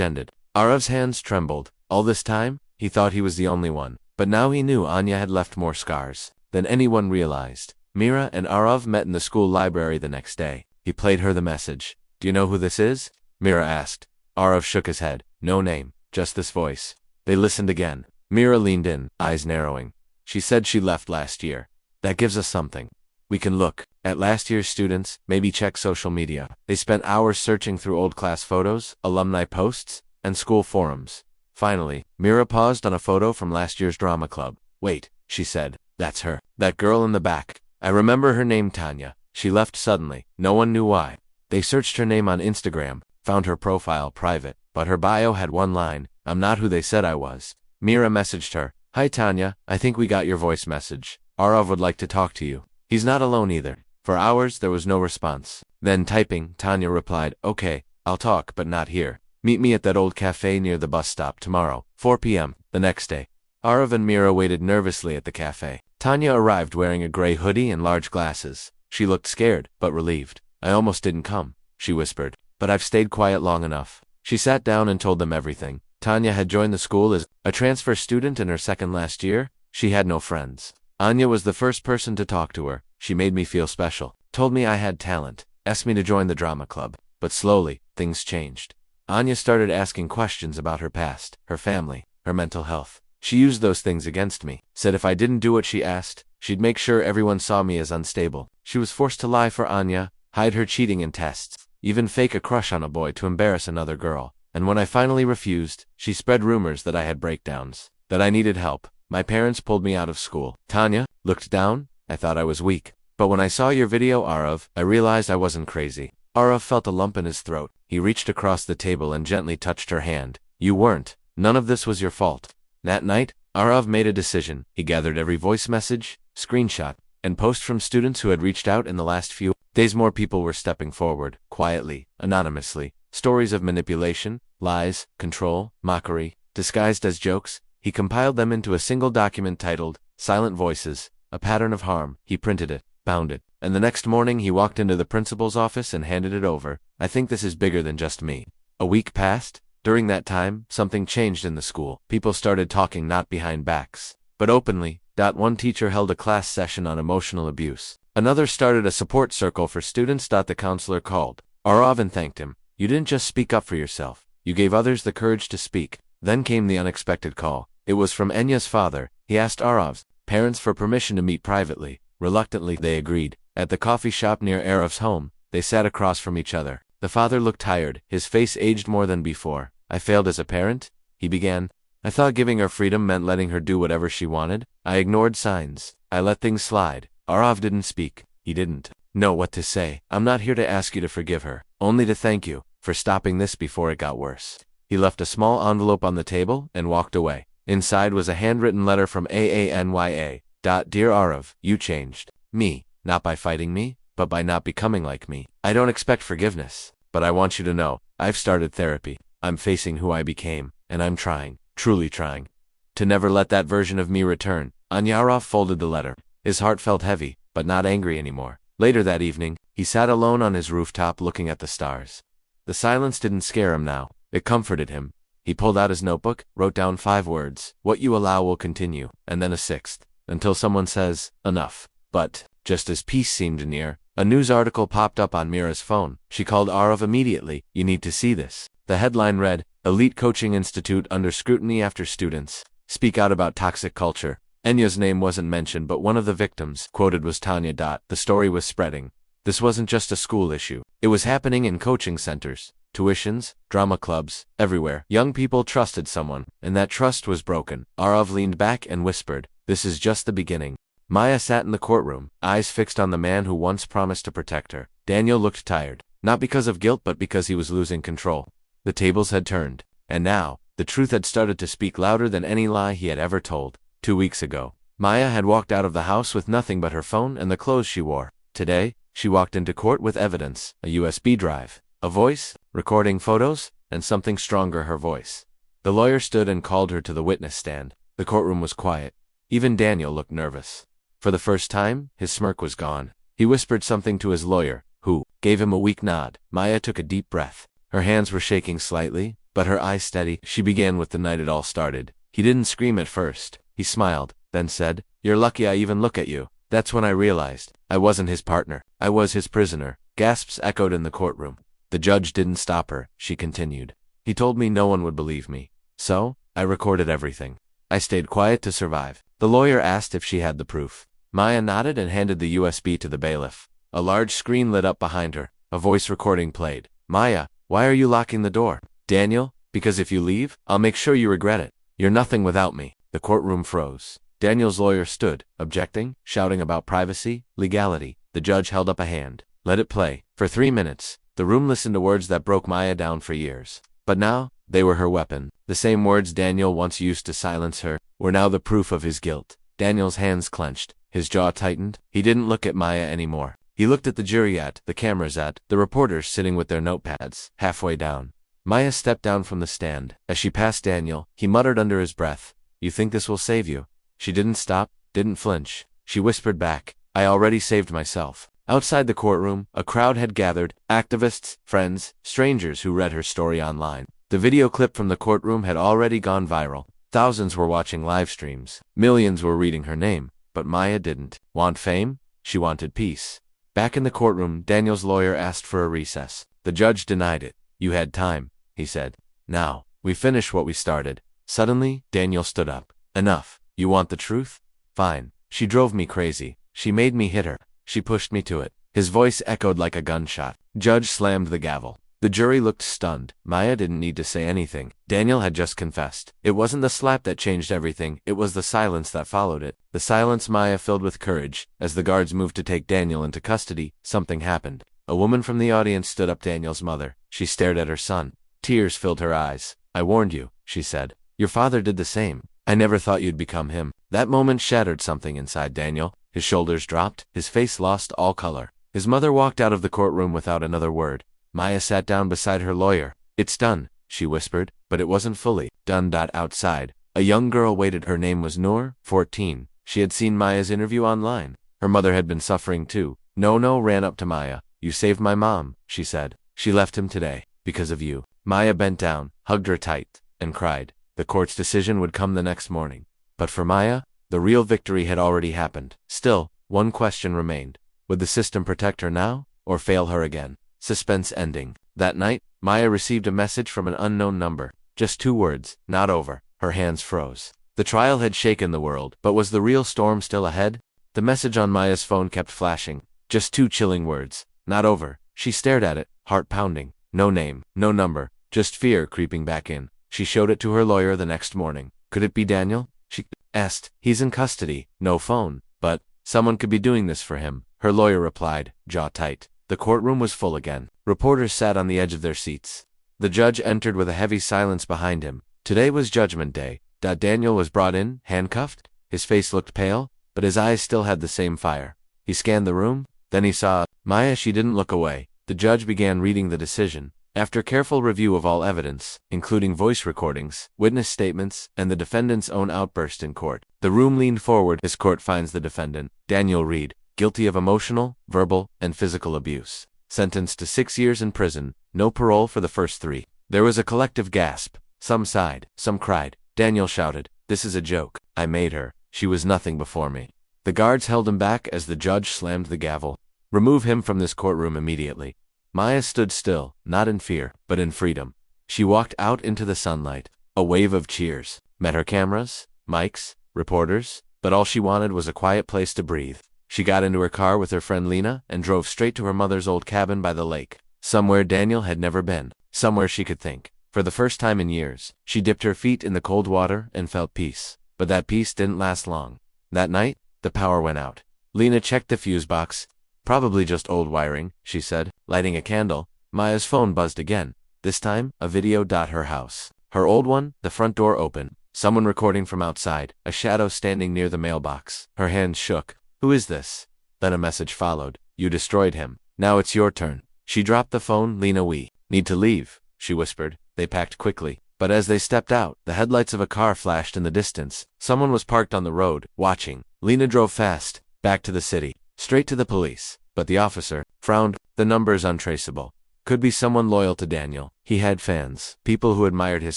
ended. Arav's hands trembled. All this time, he thought he was the only one. But now he knew Anya had left more scars than anyone realized. Mira and Arav met in the school library the next day. He played her the message. Do you know who this is? Mira asked. Arav shook his head. No name, just this voice. They listened again. Mira leaned in, eyes narrowing. She said she left last year. That gives us something. We can look at last year's students, maybe check social media. They spent hours searching through old class photos, alumni posts, and school forums. Finally, Mira paused on a photo from last year's drama club. Wait, she said. That's her. That girl in the back. I remember her name, Tanya. She left suddenly. No one knew why. They searched her name on Instagram, found her profile private, but her bio had one line, I'm not who they said I was. Mira messaged her, Hi Tanya, I think we got your voice message. Arav would like to talk to you. He's not alone either. For hours there was no response. Then typing, Tanya replied, Okay, I'll talk but not here. Meet me at that old cafe near the bus stop tomorrow, 4 p.m., the next day. Arav and Mira waited nervously at the cafe. Tanya arrived wearing a gray hoodie and large glasses. She looked scared, but relieved. I almost didn't come, she whispered. But I've stayed quiet long enough. She sat down and told them everything. Tanya had joined the school as a transfer student in her second last year. She had no friends. Anya was the first person to talk to her. She made me feel special, told me I had talent, asked me to join the drama club. But slowly, things changed. Anya started asking questions about her past, her family, her mental health. She used those things against me, said if I didn't do what she asked, she'd make sure everyone saw me as unstable. She was forced to lie for Anya, hide her cheating in tests, even fake a crush on a boy to embarrass another girl. And when I finally refused, she spread rumors that I had breakdowns, that I needed help. My parents pulled me out of school. Tanya looked down. I thought I was weak. But when I saw your video, Arav, I realized I wasn't crazy. Arav felt a lump in his throat. He reached across the table and gently touched her hand. You weren't. None of this was your fault. That night, Arav made a decision. He gathered every voice message, screenshot, and post from students who had reached out in the last few days. More people were stepping forward, quietly, anonymously. Stories of manipulation, lies, control, mockery, disguised as jokes. He compiled them into a single document titled, Silent Voices, A Pattern of Harm. He printed it, bound it, and the next morning he walked into the principal's office and handed it over. I think this is bigger than just me. A week passed. During that time, something changed in the school. People started talking not behind backs, but openly. One teacher held a class session on emotional abuse. Another started a support circle for students. The counselor called Arav and thanked him. You didn't just speak up for yourself. You gave others the courage to speak. Then came the unexpected call. It was from Enya's father. He asked Arav's parents for permission to meet privately. Reluctantly, they agreed. At the coffee shop near Arav's home, they sat across from each other. The father looked tired. His face aged more than before. I failed as a parent, he began. I thought giving her freedom meant letting her do whatever she wanted. I ignored signs. I let things slide. Arav didn't speak. He didn't know what to say. I'm not here to ask you to forgive her, only to thank you for stopping this before it got worse. He left a small envelope on the table and walked away. Inside was a handwritten letter from Anya. Dear Arav, you changed me, not by fighting me, but by not becoming like me. I don't expect forgiveness, but I want you to know, I've started therapy. I'm facing who I became, and I'm trying, truly trying, to never let that version of me return. Arav folded the letter. His heart felt heavy, but not angry anymore. Later that evening, he sat alone on his rooftop looking at the stars. The silence didn't scare him now. It comforted him. He pulled out his notebook, wrote down 5 words. What you allow will continue, and then a 6th, until someone says, enough. But, just as peace seemed near, a news article popped up on Mira's phone. She called Arav immediately. You need to see this. The headline read, Elite Coaching Institute under scrutiny after students speak out about toxic culture. Enya's name wasn't mentioned, but one of the victims quoted was Tanya. The story was spreading. This wasn't just a school issue. It was happening in coaching centers, tuitions, drama clubs, everywhere. Young people trusted someone, and that trust was broken. Arav leaned back and whispered, this is just the beginning. Maya sat in the courtroom, eyes fixed on the man who once promised to protect her. Daniel looked tired, not because of guilt but because he was losing control. The tables had turned, and now, the truth had started to speak louder than any lie he had ever told. 2 weeks ago, Maya had walked out of the house with nothing but her phone and the clothes she wore. Today, she walked into court with evidence, a USB drive, a voice, recording photos, and something stronger, her voice. The lawyer stood and called her to the witness stand. The courtroom was quiet. Even Daniel looked nervous. For the first time, his smirk was gone. He whispered something to his lawyer, who gave him a weak nod. Maya took a deep breath. Her hands were shaking slightly, but her eyes steady. She began with the night it all started. He didn't scream at first. He smiled, then said, You're lucky I even look at you. That's when I realized I wasn't his partner. I was his prisoner. Gasps echoed in the courtroom. The judge didn't stop her. She continued. He told me no one would believe me. So, I recorded everything. I stayed quiet to survive. The lawyer asked if she had the proof. Maya nodded and handed the USB to the bailiff. A large screen lit up behind her. A voice recording played. Maya, why are you locking the door? Daniel, because if you leave, I'll make sure you regret it. You're nothing without me. The courtroom froze. Daniel's lawyer stood, objecting, shouting about privacy, legality. The judge held up a hand. Let it play. For 3 minutes, the room listened to words that broke Maya down for years. But now, they were her weapon. The same words Daniel once used to silence her were now the proof of his guilt. Daniel's hands clenched. His jaw tightened. He didn't look at Maya anymore. He looked at the jury, at the cameras, at the reporters sitting with their notepads, halfway down. Maya stepped down from the stand. As she passed Daniel, he muttered under his breath, "You think this will save you?" She didn't stop, didn't flinch. She whispered back, "I already saved myself." Outside the courtroom, a crowd had gathered, activists, friends, strangers who read her story online. The video clip from the courtroom had already gone viral. Thousands were watching live streams. Millions were reading her name. But Maya didn't want fame. She wanted peace. Back in the courtroom, Daniel's lawyer asked for a recess. The judge denied it. "You had time," he said. "Now, we finish what we started." Suddenly, Daniel stood up. "Enough. You want the truth? Fine. She drove me crazy. She made me hit her. She pushed me to it." His voice echoed like a gunshot. Judge slammed the gavel. The jury looked stunned. Maya didn't need to say anything. Daniel had just confessed. It wasn't the slap that changed everything, it was the silence that followed it. The silence Maya filled with courage. As the guards moved to take Daniel into custody, something happened. A woman from the audience stood up, Daniel's mother. She stared at her son. Tears filled her eyes. "I warned you," she said. "Your father did the same. I never thought you'd become him." That moment shattered something inside Daniel. His shoulders dropped. His face lost all color. His mother walked out of the courtroom without another word. Maya sat down beside her lawyer. "It's done," she whispered, but it wasn't fully done. Outside, a young girl waited. Her name was Noor, 14. She had seen Maya's interview online. Her mother had been suffering too. No ran up to Maya. "You saved my mom," she said. "She left him today, because of you." Maya bent down, hugged her tight, and cried. The court's decision would come the next morning. But for Maya, the real victory had already happened. Still, one question remained. Would the system protect her now, or fail her again? Suspense ending. That night, Maya received a message from an unknown number. Just 2 words, "Not over." Her hands froze. The trial had shaken the world, but was the real storm still ahead? The message on Maya's phone kept flashing. Just 2 chilling words. "Not over." She stared at it, heart pounding. No name, no number, just fear creeping back in. She showed it to her lawyer the next morning. Could it be Daniel? She asked. "He's in custody, no phone, but someone could be doing this for him." Her lawyer replied, jaw tight. The courtroom was full again. Reporters sat on the edge of their seats. The judge entered with a heavy silence behind him. Today was Judgment Day. Daniel was brought in, handcuffed. His face looked pale, but his eyes still had the same fire. He scanned the room, then he saw Maya. She didn't look away. The judge began reading the decision. After careful review of all evidence, including voice recordings, witness statements, and the defendant's own outburst in court, the room leaned forward. This court finds the defendant, Daniel Reed, guilty of emotional, verbal, and physical abuse. Sentenced to 6 years in prison, no parole for the first 3. There was a collective gasp. Some sighed, some cried. Daniel shouted, "This is a joke. I made her. She was nothing before me." The guards held him back as the judge slammed the gavel. "Remove him from this courtroom immediately." Maya stood still, not in fear, but in freedom. She walked out into the sunlight. A wave of cheers met her. Cameras, mics, reporters, but all she wanted was a quiet place to breathe. She got into her car with her friend Lena and drove straight to her mother's old cabin by the lake. Somewhere Daniel had never been. Somewhere she could think. For the first time in years, she dipped her feet in the cold water and felt peace. But that peace didn't last long. That night, the power went out. Lena checked the fuse box. "Probably just old wiring," she said, lighting a candle. Maya's phone buzzed again. This time, a video. Her house. Her old one, the front door open. Someone recording from outside, a shadow standing near the mailbox. Her hands shook. "Who is this?" Then a message followed. "You destroyed him. Now it's your turn." She dropped the phone. "Lena, we need to leave," she whispered. They packed quickly. But as they stepped out, the headlights of a car flashed in the distance. Someone was parked on the road, watching. Lena drove fast, back to the city, straight to the police. But the officer frowned. "The number's untraceable. Could be someone loyal to Daniel. He had fans, people who admired his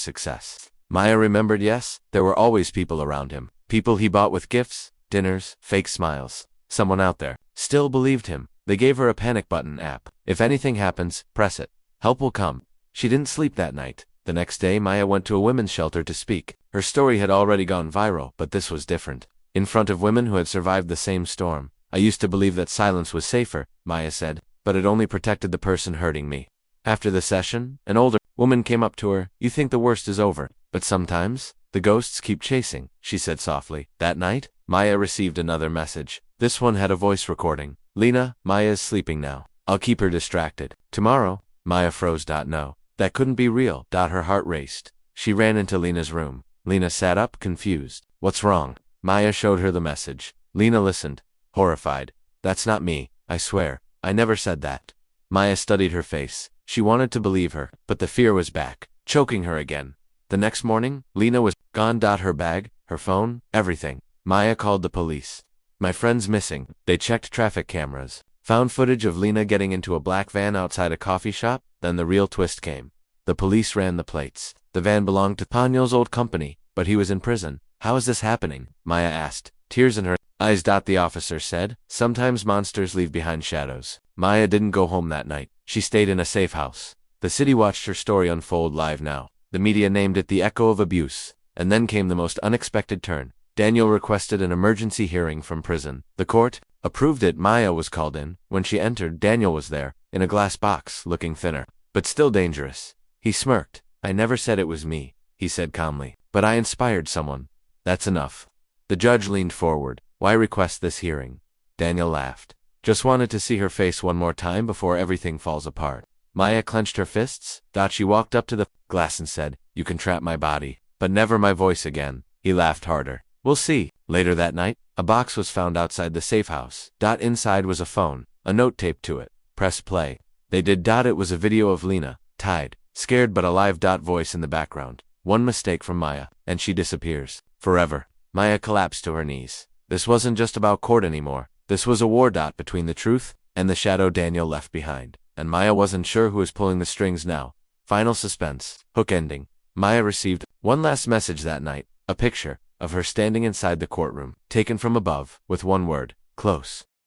success." Maya remembered, yes, there were always people around him. People he bought with gifts, dinners, fake smiles. Someone out there still believed him. They gave her a panic button app. If anything happens, press it. Help will come. She didn't sleep that night. The next day, Maya went to a women's shelter to speak. Her story had already gone viral, but this was different. In front of women who had survived the same storm. "I used to believe that silence was safer," Maya said, "but it only protected the person hurting me." After the session, an older woman came up to her. "You think the worst is over, but sometimes, the ghosts keep chasing," she said softly. That night, Maya received another message. This one had a voice recording. Lena, Maya is sleeping now. I'll keep her distracted. Tomorrow? Maya froze. No. That couldn't be real. Her heart raced. She ran into Lena's room. Lena sat up, confused. What's wrong? Maya showed her the message. Lena listened, horrified. That's not me, I swear. I never said that. Maya studied her face. She wanted to believe her, but the fear was back, choking her again. The next morning, Lena was gone. Her bag, her phone, everything. Maya called the police. My friend's missing. They checked traffic cameras, found footage of Lena getting into a black van outside a coffee shop. Then the real twist came. The police ran the plates. The van belonged to Ponyo's old company, but he was in prison. How is this happening? Maya asked, tears in her eyes. The officer said, sometimes monsters leave behind shadows. Maya didn't go home that night. She stayed in a safe house. The city watched her story unfold live now. The media named it the echo of abuse. And then came the most unexpected turn. Daniel requested an emergency hearing from prison. The court approved it. Maya was called in. When she entered, Daniel was there, in a glass box, looking thinner, but still dangerous. He smirked. I never said it was me, he said calmly. But I inspired someone. That's enough. The judge leaned forward. Why request this hearing? Daniel laughed. Just wanted to see her face one more time before everything falls apart. Maya clenched her fists. She walked up to the glass and said, you can trap my body, but never my voice again. He laughed harder. We'll see. Later that night, a box was found outside the safe house. Inside was a phone, a note taped to it. Press play. They did. It was a video of Lena, tied, scared but alive. Voice in the background. One mistake from Maya, and she disappears. Forever. Maya collapsed to her knees. This wasn't just about court anymore. This was a war. Between the truth and the shadow Daniel left behind. And Maya wasn't sure who was pulling the strings now. Final suspense. Hook ending. Maya received one last message that night. A picture of her standing inside the courtroom, taken from above, with one word, close.